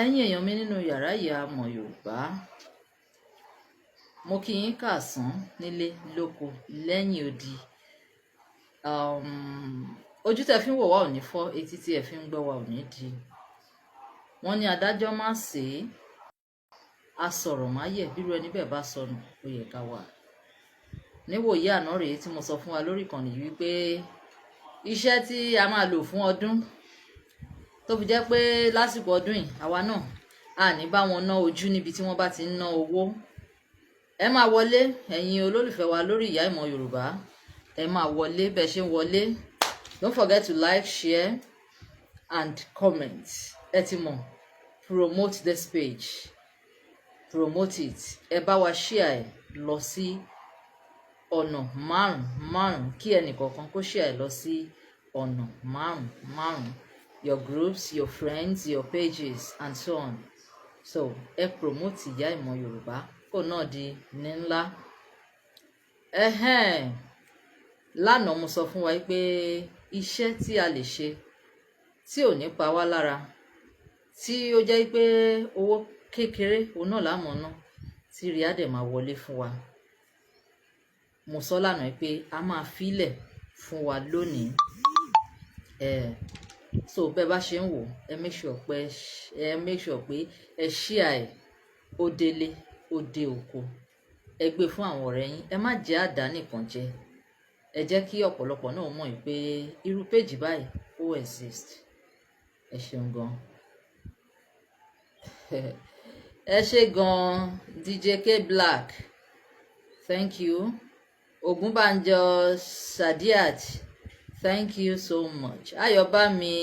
Ẹ̀yin èèyàn mi nínú yàrá ìyá ọmọ Yorùbá, mo kí yín káàsán nílé lóko lẹ́yìn odi. Ojú tẹ́ fi ń wò wá ò ní fọ́, etí tí ẹ fi ń gbọ́ wá ò ní di. Wọ́n ní adájọ́ má ṣe é, a sọ̀rọ̀ má yẹ̀, bírú ẹni bẹ́ẹ̀ bá sọnù ó yẹ ká wà. Níwòyí àná rèé tí mo sọ fún wa lórí ìkànnì yìí wípé iṣẹ́ tí a máa lò fún ọdún tó fi jẹ́ pé lásìkò ọdún yìí àwa náà a ní bá wọn ná ojú níbi tí wọ́n bá ti ń ná owó. Ẹ máa wọlé ẹ̀yin olólùfẹ́ wa lórí ìyá ìmọ̀ Yorùbá, ẹ máa wọlé bẹ́ẹ̀ ṣe ń wọlé. Don't forget to like, share and comment. Ẹ ti mọ̀, promote this page, promote it. Ẹ bá wa share ẹ lọ sí ọ̀nà márùn-ún kí ẹnìkọ̀ọ̀kan kó share ẹ lọ sí ọ̀nà márùn-ún. Your groups, your friends, your pages and so on. So ẹ promote ìyá ìmọ̀ Yorùbá kó náà di ní ńlá. Lánàá mo sọ fún wa pé iṣẹ́ tí a lè ṣe tí ò ní pa wá lára, tí ó jẹ́ pé owó kékeré òun náà lámọ̀ ná tí rí á dẹ̀ máa wọlé fún wa. Mo sọ lánàá pé a máa filẹ̀ fún wa lónìí. So bẹ́ẹ̀ bá ṣe ń wò ẹ make sure pé ẹ share ẹ ó délé ó dé oko, ẹ gbé fún àwọn ọ̀rẹ́ yín, ẹ má jẹ́ àdá nìkan jẹ. Ẹ jẹ́ kí ọ̀pọ̀lọpọ̀ náà mọ̀ pé irú péjì báyìí ó exist. Ẹ ṣeun gan. Ẹ ṣé gan DJK Black, thank you. Ògúnbànjọ Sadiat, thank you so much. Ayọ̀bámi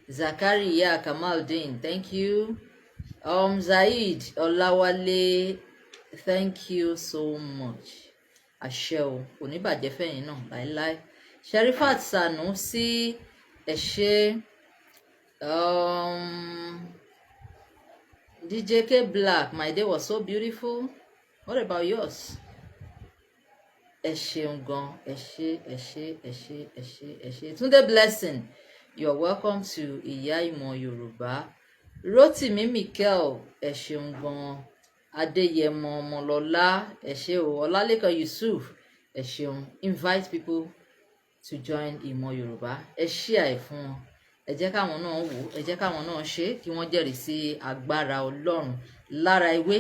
Zakariya Kamaldeen, thank you. Zaid Ọláwálé, thank you so much. Àṣẹ o, kò ní bàjẹ́ fẹ́yìn náà láéláé. Sherifat Sanusi, ẹ ṣé. DJK Black, my day was so beautiful. What about yours? Ẹ ṣeun gan, ẹ ṣé. Túndé Blessing, you're welcome to ìyá ìmọ̀ Yorùbá. Rotimi Mikel, ẹ ṣeun gan. Adéyẹmọ Ọmọlọ́lá, ẹ ṣé o. Ọlálékan Yusuf, ẹ ṣeun. Invite people to join ìmọ̀ Yorùbá. Ẹ share ẹ fún wọn. Ẹ jẹ́ káwọn náà wò, ẹ jẹ́ káwọn náà ṣe kí wọ́n jẹ́rìí sí agbára Ọlọ́run lára ewé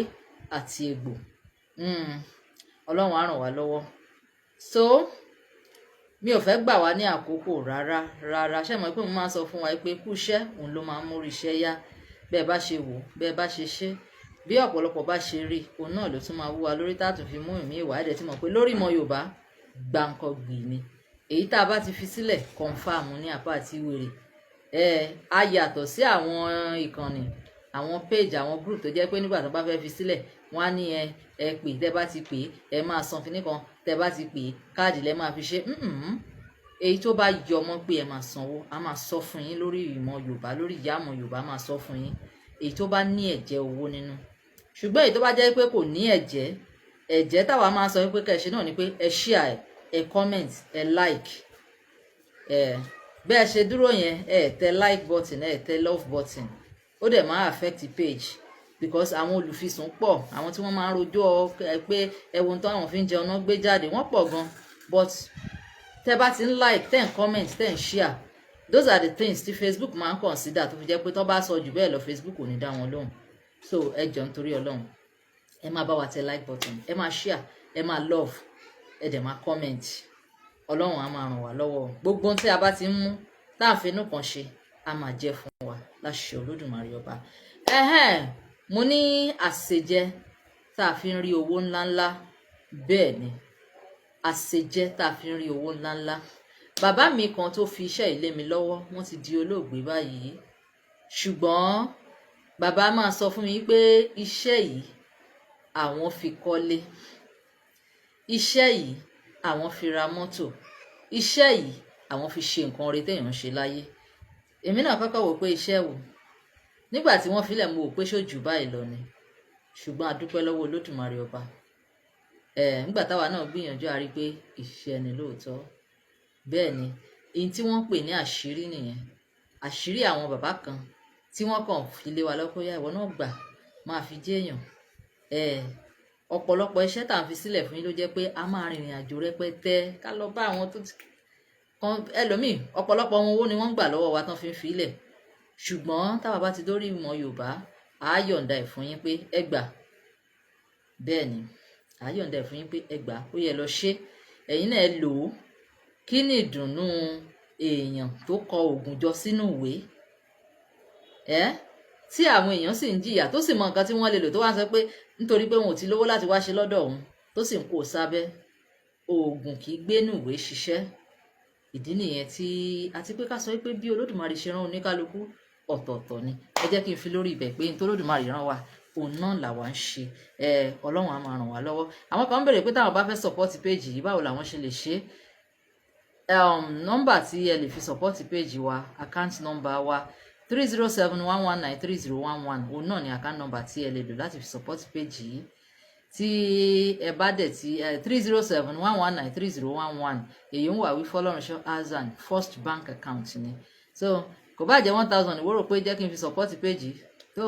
àti egbò. Ọlọ́run á ràn wá lọ́wọ́. So mi ò fẹ́ gbà wá ní àkókò rárá. Ṣé mo pé mo máa ń sọ fún wa pé kú iṣẹ́ òun ló máa ń mórí iṣẹ́ yá. Bẹ́ẹ̀ bá ṣe wò, bẹ́ẹ̀ bá ṣe ṣe, bí ọ̀pọ̀lọpọ̀ bá ṣe rí, òun náà ló tún máa wú wa lórí tá tún fi mú ìmí ìwà ẹ̀dẹ̀ tí mo pé lórí ìmọ̀ Yorùbá gbàǹkangbì ni. Èyí tá a bá ti fi sílẹ̀ confam ní apá àti wèrè. A yàtọ̀ sí àwọn ìkànnì, àwọn page, àwọn group tó jẹ́ pé nígbà tó bá fẹ́ fi sílẹ̀ wọ́n á ní ẹ pè, tẹ́ bá ti pè ẹ máa san kinní kan, tẹ́ bá ti pè káàdì lẹ máa fi ṣe. Èyí tó bá yọ mọ́ pé ẹ máa sanwó, a máa sọ fún yín lórí ìmọ̀ Yorùbá, lórí ìyá ìmọ̀ Yorùbá máa sọ fún yín. Èyí tó bá ní ẹ̀jẹ̀ owó nínú. Ṣùgbọ́n èyí tó bá jẹ́ pé kò ní ẹ̀jẹ̀ táwa máa sọ pé kẹ́ ṣe náà ni pé ẹ share ẹ comment ẹ like. Bẹ́ẹ̀ ṣe dúró yẹn ẹ tẹ like button ẹ tẹ love button, ó dẹ̀ máa affect the page because àwọn olùfisùn pọ̀, àwọn tí wọ́n máa ń rojọ́ pé ẹ̀wọ̀n tó àwọn fi ń jẹun náà gbé jáde wọ́n pọ̀ gan. But tẹ́ bá ti ń like, tẹ́ ń comment, tẹ́ ń share, those are the things tí Facebook máa ń consider tó fi jẹ́ pé tó bá sọ jù bẹ́ẹ̀ lọ Facebook ò ní dá wọn lóhùn. So ẹ jọ̀ọ́ nítorí Ọlọ́run ẹ máa bá wa tẹ like button, ẹ máa share, ẹ máa love, ẹ dẹ̀ máa comment. Ọlọ́run á máa ràn wá lọ́wọ́. Gbogbo ohun tí a bá ti ń mú tá à ń finú kan ṣe a máa jẹ́ fún wa láṣẹ Olódùmarè ọba. Mo ní àṣejẹ tá a fi ń rí owó ńláńlá. Bẹ́ẹ̀ ni, àṣejẹ tá a fi ń rí owó ńláńlá. Bàbá mi kan tó fi iṣẹ́ ilé mi lọ́wọ́, wọ́n ti di olóògbé báyìí. Ṣùgbọ́n bàbá máa sọ fún mi pé iṣẹ́ yìí àwọn fi kọ́lé, iṣẹ́ yìí àwọn fi ra mọ́tò, iṣẹ́ yìí àwọn fi ṣe nǹkan rere téèyàn ń ṣe láyé. Èmi náà kọ́kọ́ wò pé iṣẹ́ wò. Nígbà tí wọ́n filẹ̀ mo wò pé ṣojú báyìí lọ ni. Ṣùgbọ́n a dúpẹ́ lọ́wọ́ Olódùmarè ọba. Nígbà táwa náà gbìyànjú a rí pé iṣẹ́ ni lóòótọ́. Bẹ́ẹ̀ ni, èyí tí wọ́n pè ní àṣírí nìyẹn. Àṣírí àwọn bàbá kan tí wọ́n kàn fi lé wa lọ́kọ́ yá ìwọ náà gbà máa fi jẹ́ èèyàn. Ọ̀pọ̀lọpọ̀ iṣẹ́ tá à ń fi sílẹ̀ fún yín ló jẹ́ pé a máa rìnrìn àjò rẹpẹtẹ ká lọ bá àwọn tó kan ẹlòmíì ọ̀pọ̀lọpọ̀ wọn owó ni wọ́n ń gbà lọ́wọ́ wa tán fi ń filẹ̀, ṣùgbọ́n táwa bá ti dórí ìmọ̀ Yorùbá à á yọ̀ǹda ẹ̀ fún yín pé ẹ gbà, bẹ́ẹ̀ ni à á yọ̀ǹda ẹ̀ fún yín pé ẹ gbà, ó yẹ lọ ṣe ẹ̀yin náà ẹ lò ó. Kí ni ìdùnnú èèyàn tó kọ oògùn jọ sínú ìwé tí àwọn èèyàn sì ń jìyà tó sì mọ nǹkan tí wọ́n lè lò tó wá sọ pé nítorí pé wọn ò ti lówó láti wá ṣe lọ́dọ̀ òun tó sì ń kó sábẹ́. Oògùn kì í gbénú ìwé ṣiṣẹ́. Ìdí nìyẹn tí àti pé ká sọ pé bí Olódùmarè ṣe rán oníkálukú ọ̀tọ̀ọ̀tọ̀ ni. Ẹ jẹ́ kí n fi lórí ibẹ̀ pé ní tó Olódùmarè rán wa òun náà làwa ń ṣe. Ọlọ́run á máa ràn wá lọ́wọ́. Àwọn kan ń béèrè pé táwọn bá fẹ́ support page yìí báwo làwọn ṣe lè ṣe. Nọ́mbà tí ẹ lè fi support page wa, account number wa 30711930111 òun náà ni account number tí ẹ lè lò láti fi support page yìí. Tí ẹ bá dẹ̀ tí 30711930111 èyí ń wà wí fọlọ́runṣọ́ Azan first bank account ni. So kò bá jẹ́ 1000 ìwọ rò pé jẹ́ kí n fi support page yìí tó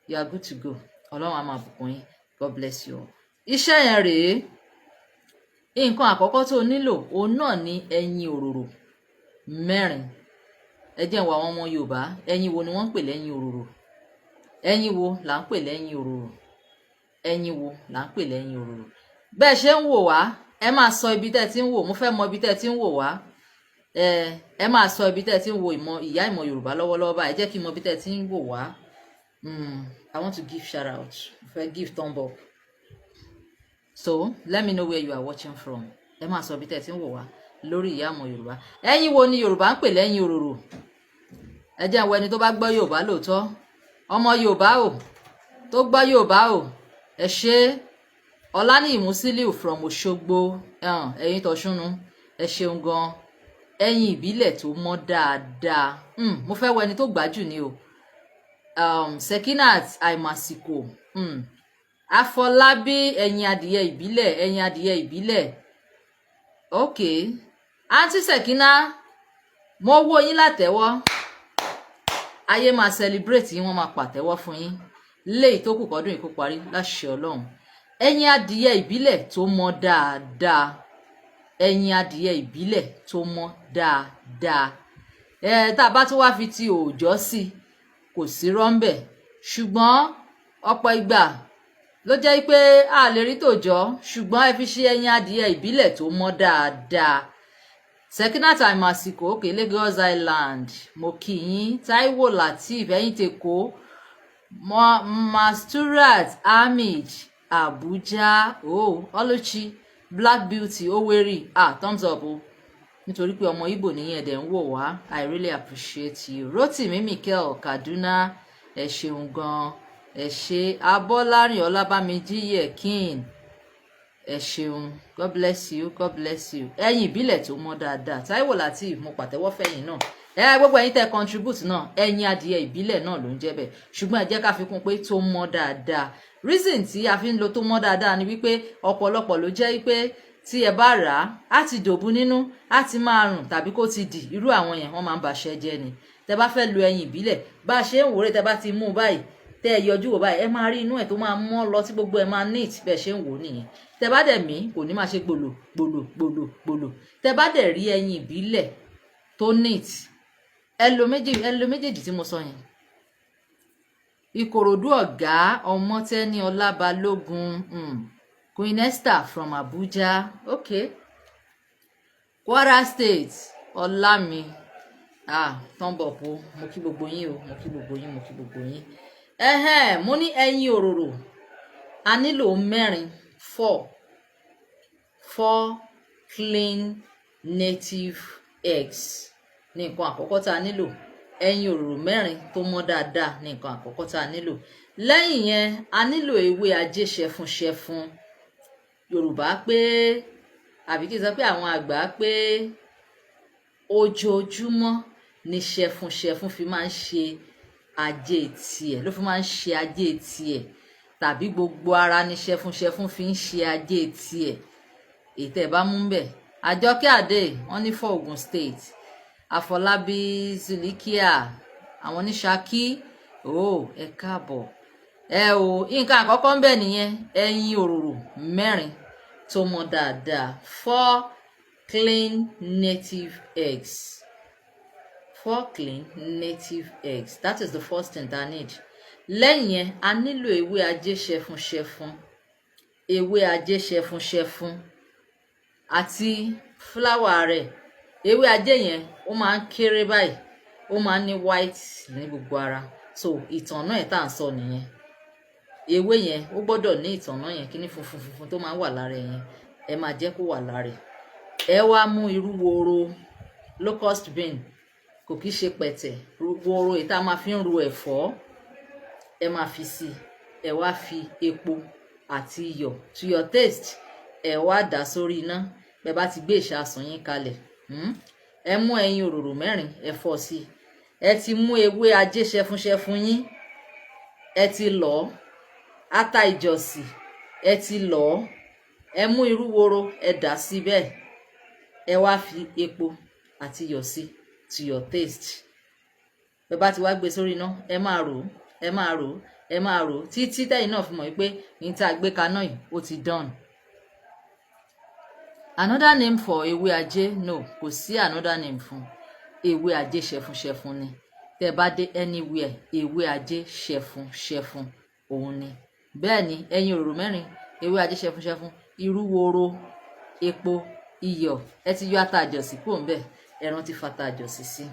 you are good to go. Ọlọ́run á máa bùkún yín. God bless you all. Iṣẹ́ yẹn rèé. Nǹkan àkọ́kọ́ tó nílò òun náà ni ẹyin òróró 4. Ẹ jẹ́ wá àwọn ọmọ Yorùbá ẹyin wo ni wọ́n ń pè lẹ́yìn òróró? Ẹyin wo là ń pè lẹ́yìn òróró? Ẹyin wo là ń pè lẹ́yìn òróró? Bẹ́ẹ̀ ṣe ń wò wá ẹ máa sọ ibi tẹ́ ti ń wò. Mo fẹ́ mọ ibi tẹ́ ti ń wò wá. Ẹ máa sọ ibi tẹ́ ti ń wo ìyá ìmọ̀ Yorùbá lọ́wọ́lọ́wọ́ báyìí. Ẹ jẹ́ kí n mọ ibi tẹ́ ti ń wò wá. I want to give shout out. Mo fẹ́ give thumb up. So let me know where you are watching from. Ẹ máa sọ ibi tẹ́ ti ń wò wá lórí ìyá ìmọ̀ Yorùbá. Ẹyin wo ni Yorùbá ń pè lẹ́yìn òróró? Ẹ jẹ́ àwọn ẹni tó bá gbọ́ Yorùbá lóòótọ́. Ọmọ Yorùbá o tó gbọ́ Yorùbá o. Ẹ ṣé Ọláníyì Musiliu from Òṣogbo ẹ̀yin tọ̀ṣúnú ẹ ṣeun gan. Ẹyin ìbílẹ̀ tó mọ́ dáadáa. Mo fẹ́ wọ ẹni tó gbájú ni o. Sekinat Àìmàsìkò. Afọlábí ẹyin adìyẹ ìbílẹ̀ ẹyin adìyẹ ìbílẹ̀. Okay Aunty Sekina mo wò yín látẹ́wọ́. Ayé máa celebrate yín, wọ́n máa pàtẹ́wọ́ fún yín léyìí tó kù kọ́dún yìí kó parí láṣẹ Ọlọ́run. Ẹyin adìyẹ ìbílẹ̀ tó mọ́ dáadáa. Ẹyin adìyẹ ìbílẹ̀ tó mọ́ dáadáa. Tá a bá tún wá fi ti òòjọ́ sí kò sí rọ́ńbẹ̀, ṣùgbọ́n ọ̀pọ̀ ìgbà ló jẹ́ pé a lè rí tòòjọ́, ṣùgbọ́n ẹ fi ṣe ẹyin adìyẹ ìbílẹ̀ tó mọ́ dáadáa. Sekinat Àìmàsìkò òkè Lagos Island mo kí yín. Táíwò Lateef ẹ̀yin tèkó. Masturat Hamid Abuja Oluchi Black Beauty Owerri thumbs up o nítorí pé ọmọ Ìgbò nìyẹn dẹ̀ ń wò wá. I really appreciate you. Rotimi Mikel Kaduna ẹ ṣeun gan. Ẹ ṣé Abọ́lárìn Ọlábámijí Yekin ẹ ṣeun. God bless you. God bless you. Ẹyin ìbílẹ̀ tó mọ́ dáadáa. Táíwò Lateef mo pàtẹ́wọ́ fẹ́yìn náà. Gbogbo ẹ̀yin tẹ́ contribute náà ẹyin adìyẹ ìbílẹ̀ náà ló ń jẹ́ bẹ́ẹ̀, ṣùgbọ́n ẹ jẹ́ ká fi kún pé tó mọ́ dáadáa. Reason tí a fi ń lo tó mọ́ dáadáa ni wípé ọ̀pọ̀lọpọ̀ ló jẹ́ wípé tí ẹ bá rà á ti dòbu nínú á ti máa rùn tàbí kó ti dì. Irú àwọn yẹn wọ́n máa ń baṣẹ́ jẹ́ ni. Tẹ́ bá fẹ́ lo ẹyin ìbílẹ̀ bá a ṣe ń wòrè tẹ́ bá ti mú báyìí tẹ́ ẹ yọjú wò báyìí ẹ máa rí inú ẹ̀ tó máa mọ́ lọ tí gbogbo ẹ̀ máa neat bẹ́ẹ̀ ṣe ń wò nìyẹn. Tẹ́ bá dẹ̀ mí kò ní máa ṣe gbòlò gbòlò gbòlò gbòlò. Tẹ́ bá dẹ̀ rí ẹyin ìbílẹ̀ tó neat ẹ lo méjèèjì tí mo sọ yẹn. Ìkòròdú ọ̀gá Ọmọ́tẹ́ni Ọlábalógun Queen Esther from Abuja. Okay. Kwara State Ọlámi thumb up o mo kí gbogbo yín o mo kí gbogbo yín mo kí gbogbo yín. Mo ní ẹyin òróró a nílò 4 clean native eggs ní nǹkan àkọ́kọ́ tá a nílò. Ẹyin òróró 4 tó mọ́ dáadáa ní nǹkan àkọ́kọ́ tá a nílò. Lẹ́yìn yẹn a nílò ewé ajé ṣẹfun Yorùbá pé àbí kí n sọ pé àwọn àgbà pé ojoojúmọ́ ni ṣẹfun fi máa ń ṣe ajé tiẹ̀ ló fi máa ń ṣe ajé tiẹ̀ tàbí gbogbo ara ni ṣẹfun fi ń ṣe ajé tiẹ̀. Ètò ẹ̀ bá mú bẹ̀ Àjọkẹ́ Adé wọ́n ní for Ogun State. Àfọlábí Zulikia àwọn ní Ṣakí ẹ káàbọ̀. Nǹkan àkọ́kọ́ ń bẹ nìyẹn, ẹyin òróró 4 tó mọ́ dáadáa, 4 clean native eggs. 4 clean native eggs, that is the first thing that I need. Lẹ́yìn yẹn a nílò ewé ajé ṣẹfun ṣẹfun àti fúláwà rẹ̀. Ewé ajé yẹn ó máa ń kéré báyìí, ó máa ń ní white ní gbogbo ara, so ìtànná ẹ̀ tá à ń sọ nìyẹn. Ewé yẹn ó gbọ́dọ̀ ní ìtànná yẹn, kíní funfun tó máa ń wà lára yẹn, ẹ máa jẹ́ kó wà lára ẹ̀. Ẹ wá mú irú woro locust bean, kò kìí ṣe pẹ̀tẹ̀, woro èyí tá a máa fi ń ro ẹ̀fọ́, ẹ máa fi sí, ẹ wá fi epo àti iyọ̀ to your taste, ẹ wá dà sórí iná. Bẹ́ẹ̀ bá ti gbé ìṣasùn yín kalẹ̀, ẹ mú ẹyin òróró 4, ẹ fọ́ sí. Ẹ ti mú ewé ajé ṣẹfun yín, ẹ ti lọ̀, ata ìjọsìn ẹ ti lọ̀, ẹ mú irú woro ẹ dà sí bẹ́ẹ̀, ẹ wá fi epo àti iyọ̀ sí to your taste. Bẹ́ẹ̀ bá ti wá gbé sórí iná, ẹ máa rò títí tẹ́yìn náà fi mọ̀ pé ní tá a gbé kaná yìí ó ti done. Another name for ewé ajé, no, kò sí another name fún ewé ajé ṣẹfun ni. Tẹ́ bá dé anywhere, ewé ajé ṣẹfun òun ni. Bẹ́ẹ̀ ni ẹyin òróró 4, ewé ajé ṣẹfun, irú woro, epo, iyọ̀, ẹ ti yọ ata àjọsìn kúrò ńbẹ̀, ẹran ti fata àjọsìn sí.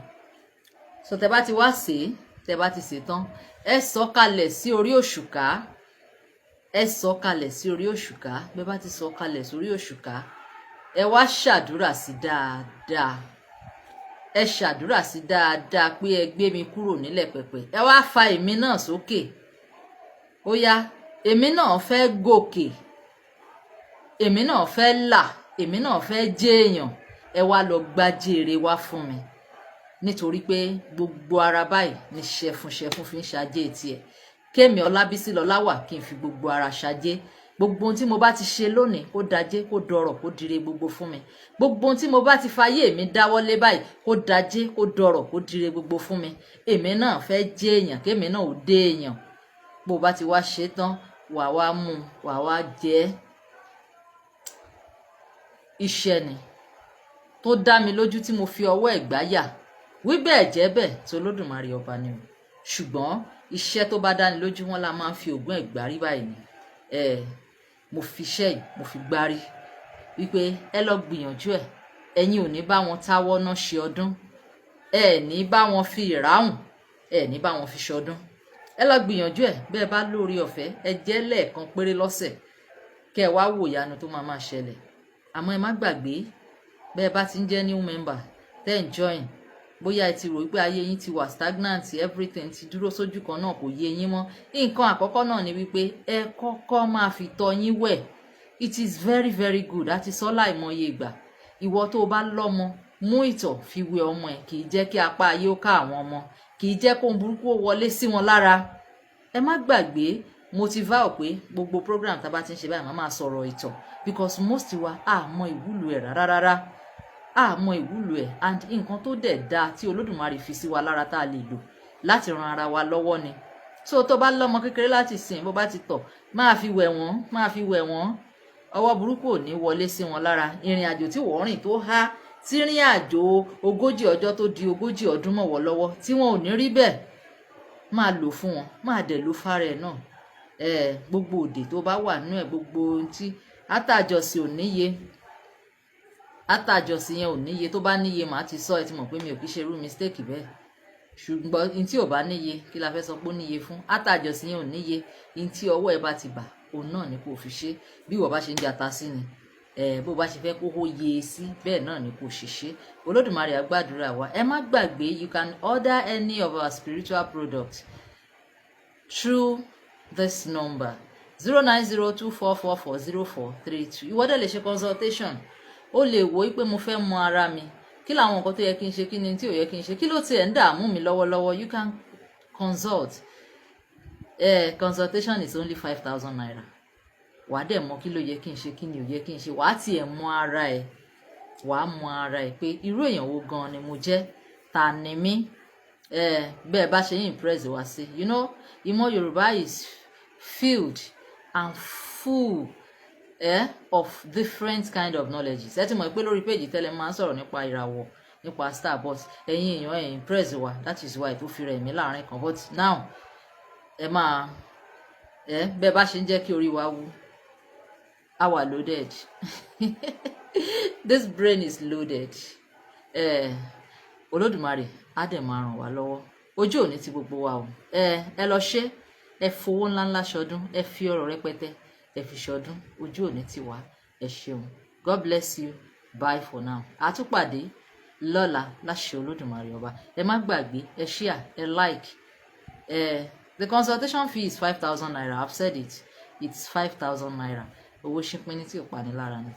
So tẹ́ bá ti wá sè é, tẹ́ bá ti sè tán, ẹ sọ kalẹ̀ sí orí òṣùká. Bẹ́ẹ̀ bá ti sọ kalẹ̀ sórí òṣùká, ẹ wá ṣàdúrà sí dáadáa. Pé ẹ gbé mi kúrò nílẹ̀ pẹ̀pẹ̀. Ẹ wá fa èmi náà sókè. Ó yá, èmi náà fẹ́ gòkè, èmi náà fẹ́ là, èmi náà fẹ́ jẹ́ èèyàn. Ẹ wá lọ gbájére wá fún mi, nítorí pé gbogbo ara báyìí ni ṣẹfun fi ń ṣajé tiẹ̀. Kémi Ọlábísí Lọláwà kí n fi gbogbo ara ṣajé. Gbogbo ohun tí mo bá ti ṣe lónìí kó dajé, kó dọrọ̀, kó dire gbogbo fún mi. Gbogbo ohun tí mo bá ti fayé mi dáwọ́lé báyìí kó dajé, kó dọrọ̀, kó dire gbogbo fún mi. Èmi náà fẹ́ jẹ́ èèyàn, kémi náà ò dé èèyàn. Bó bá ti wá ṣe tán, wà wá mú, wà wá jẹ. Iṣẹ́ ni tó dá mi lójú tí mo fi ọwọ́ ẹ̀ gbáyà. Wí bẹ́ẹ̀ jẹ́ bẹ́ẹ̀ tí Olódùmarè ọba ni o. Ṣùgbọ́n iṣẹ́ tó bá dáni lójú, wọn la máa ń fi ògùn ẹ̀ gbárí báyìí ni. Mo fi iṣẹ́ yìí mo fi gbárí wípé ẹ lọ gbìyànjú ẹ̀. Ẹ̀yin ò ní bá wọn táwọ́ náà ṣe ọdún, ẹ ní bá wọn fi ìráhùn, ẹ ní bá wọn fi ṣọdún. Ẹ lọ gbìyànjú ẹ̀. Bẹ́ẹ̀ bá lórí ọ̀fẹ́, ẹ jẹ́ lẹ́ẹ̀kan péré lọ́sẹ̀, kẹ́ ẹ wá wò ìyanu tó máa ṣẹlẹ̀. Àmọ́ ẹ má gbàgbé, bẹ́ẹ̀ bá ti ń jẹ́ new member, tẹ́ ń join, bóyá ẹ ti rò wípé ayé yín ti wà stagnant, everything ti dúró sójú kan náà, kò yé yín mọ́. Nǹkan àkọ́kọ́ náà ni wípé ẹ kọ́kọ́ máa fi tọ́ yín wẹ̀. It is very very good. Àti sọ láìmọye ìgbà, ìwọ tó o bá lọ́mọ, mú ìtọ̀ fi wẹ ọmọ ẹ̀. Kì í jẹ́ kí apá ayé ó ká àwọn ọmọ, kì í jẹ́ kó ń burúkú ó wọlé sí wọn lára. Ẹ má gbàgbé, mo ti vow pé gbogbo program tá a bá ti ń ṣe báyìí máa sọ̀rọ̀ ìtọ̀, because most wa mọ ìwúlò ẹ̀ rárá. Mọ ìwúlò ẹ̀, and nǹkan tó dẹ̀ dáa tí Olódùmarè fi sí wa lára tá a lè lò láti ran ara wa lọ́wọ́ ni. So tó bá lọ́mọ kékeré láti sìn, bó bá ti tọ̀, máa fi wẹ̀ wọ́n. Ọwọ́ burúkú ò ní wọlé sí wọn lára. Ìrìn àjò tí wọ́n rìn tó há, tí rìn àjò 40 ọjọ́ tó di 40 ọdún mọ́ wọ́n lọ́wọ́, tí wọn ò ní rí bẹ́ẹ̀, máa lò fún wọn, máa dẹ̀ lò fára ẹ̀ náà. Gbogbo òdè tó bá wà nínú ẹ̀, gbogbo ohun tí àtàjọsìn ò níye, àtàjọsìn yẹn ò níye. Tó bá níye màá ti sọ, ẹ ti mọ̀ pé mi ò kí ṣe irú mistake bẹ́ẹ̀. Ṣùgbọ́n in tí ò bá níye, kí la fẹ́ sọ pé ó níye fún? Àtàjọsìn yẹn ò níye. In tí ọwọ́ ẹ bá ti bà, òun náà ni kò fi ṣe. Bí ìwọ bá ṣe ń jata sí ni, bó bá ṣe fẹ́ kó hó yé sí, bẹ́ẹ̀ náà ni kò ṣe ṣe. Olódùmarè á gbàdúrà wa. Ẹ má gbàgbé, you can order any of our spiritual products through this number 09024440432. Ìwọ dẹ̀ lè ṣe consultation. Ó lè wò pé mo fẹ́ mọ ara mi, kí làwọn nǹkan tó yẹ kí n ṣe, kí ni tí ò yẹ kí n ṣe, kí ló tiẹ̀ ń dààmú mi lọ́wọ́lọ́wọ́. You can consult. Consultation is only 5,000 naira. Wà á dẹ̀ mọ kí ló yẹ kí n ṣe, kí ni ò yẹ kí n ṣe. Wà á tiẹ̀ mọ ara ẹ̀, wà á mọ ara ẹ̀ pé irú èèyàn wo gan ni mo jẹ́, ta ni mí. bẹ́ẹ̀ bá ṣe impress wá sí. You know, ìmọ̀ Yorùbá is filled and full of different kind of knowledges. Ẹ ti mọ̀ pé lórí péjì tẹ́lẹ̀ máa ń sọ̀rọ̀ nípa ìràwọ̀, nípa star, but ẹ̀yin èèyàn impress wa, that is why tó fi rẹ̀ mí láàrin kan. But now ẹ máa bẹ́ẹ̀ bá ṣe ń jẹ́ kí orí wa wú, a wà loaded. This brain is loaded. Olódùmarè á dẹ̀ máa ràn wá lọ́wọ́. Ojú òní ti gbogbo wa o. Ẹ lọ ṣe, ẹ fowó ńláńlá ṣọdún, ẹ fi ọrọ̀ rẹpẹtẹ ẹ fi ṣọdún. Ojú òní ti wá. Ẹ ṣeun. God bless you. Bye for now. A tún pàdé lọ́la láṣẹ Olódùmarè ọba. Ẹ má gbàgbé, ẹ share, ẹ like. The consultation fee is 5,000 naira. I've said it. It's 5,000 naira. Owó ṣínpín ní tí ò pani lára ni.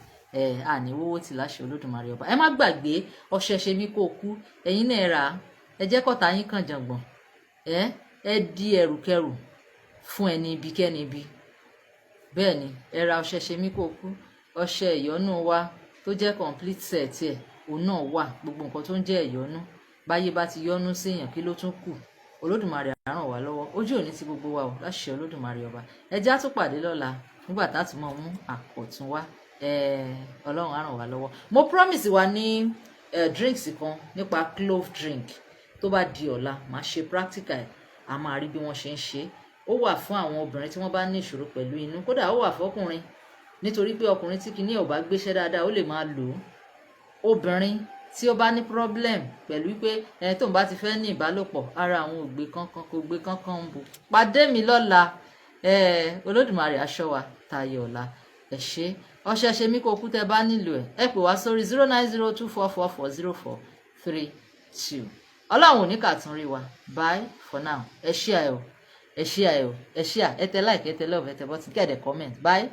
Àní owó tí láṣẹ Olódùmarè ọba. Ẹ má gbàgbé ọṣẹ ṣe mí kó kú. Ẹ̀yin náà rà á. Ẹ jẹ́ kọ́ta yín kàn jàngbọ̀n. Ẹ di ẹrùkẹrù fún ẹni ibi kẹ́ni ibi. Bẹ́ẹ̀ ni, ẹ ra ọṣẹ ṣe mí kó kú. Ọṣẹ ìyọ́nú wa tó jẹ́ complete set ẹ̀, òun náà wà. Gbogbo nǹkan tó ń jẹ́ ìyọ́nú. Báyé bá ti yọ́nú séèyàn, kí ló tún kù? Olódùmarè á ràn wá lọ́wọ́. Ojú òní ti gbogbo wa o láṣẹ Olódùmarè ọba. Ẹ já tún pàdé lọ́la nígbà tá a tún máa mú àkọ̀tún wá. Ọlọ́run á ràn wá lọ́wọ́. Mo promise wa ní drinks kan nípa clove drink. Tó bá di ọ̀la màá ṣe practical ẹ̀, a máa rí bí wọ́n ṣe ń ṣe. Ó wà fún àwọn obìnrin tí wọ́n bá ní ìṣòro pẹ̀lú inú, kódà ó wà fọ́kùnrin, nítorí pé ọkùnrin tí kinní ẹ̀ ò bá gbéṣẹ́ dáadáa ó lè máa lò ó. Obìnrin tí ó bá ní problem pẹ̀lú pé tóun bá ti fẹ́ ní ìbálòpọ̀ ara àwọn ògbé kankan kò gbé kankan ń bò. Pàdé mi lọ́la. Olódùmarè aṣọ́ wa tayọ ọ̀la. Ẹ ṣé. Ọṣẹ ṣe mí kó kú tẹ́ bá nílò ẹ pè wá sórí 09024444032. Ọlọ́run ò ní kà tún rí wa. Bye for now. Ẹ share ẹ tẹ like, ẹ tẹ love, ẹ tẹ button, kẹ́ ẹ dẹ̀ comment. Bye.